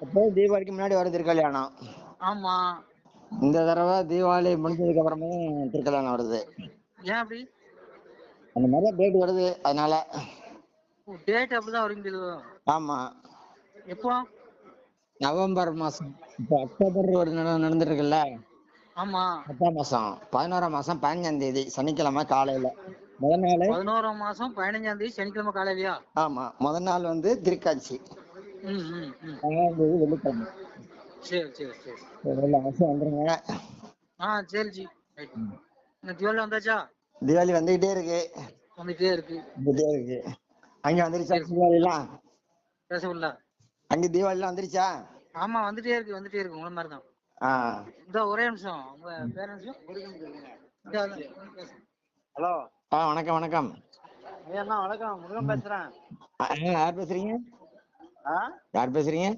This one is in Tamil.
அப்போ தீபாவளிக்கு முன்னாடி வர திருக்கல்யாணம். ஆமா. இந்த தடவை தீபாவளி முடிஞ்சதுக்கு அப்புறமும் திருக்கல்யாணம் வருது. ஏன் அப்படி? அந்த மாதிரிதான் டேட் வருது, அதனால. டேட் அப்படிதான் வருங்க. ஆமா. எப்போ? நவம்பர் மாசம். இப்போ அக்டோபர் ஒரு நடந்துட்டு இருக்குல்ல. ஆமா. 10ஆம் மாசம் 11ஆம் மாசம் 15ஆம் தேதி சனிக்கிழமை காலையில முதல் நாள். 11ஆம் மாசம் 15ஆம் தேதி சனிக்கிழமை காலையிலயா? ஆமா, முதல் நாள் வந்து திருக்காட்சி. ம் ம் ம் 2ஆம் தேதி வெள்ளிக்கிழமை. சரி சரி சரி. எல்லா மாசம் வந்துருங்க. சரி ஜி. இந்த தீபாவளி வந்தாச்சா? தீபாவளி வந்துகிட்டே இருக்கு. வந்துட்டே இருக்கு. அங்க வந்துருச்சா தீபாவளிலாம்? பேசவில்ல. அங்க தீபாவளிலாம் வந்துருச்சா? ஆமா, வந்துட்டே இருக்கு உங்களை மாதிரி தான். இந்த ஒரே நிமிஷம் உங்க பேரண்ட்ஸ். ஹலோ. வணக்கம் வணக்கம். ஐயா வணக்கம், முருகன் பேசுறேன். யார் பேசுறீங்க? யார் பேசுறீங்க?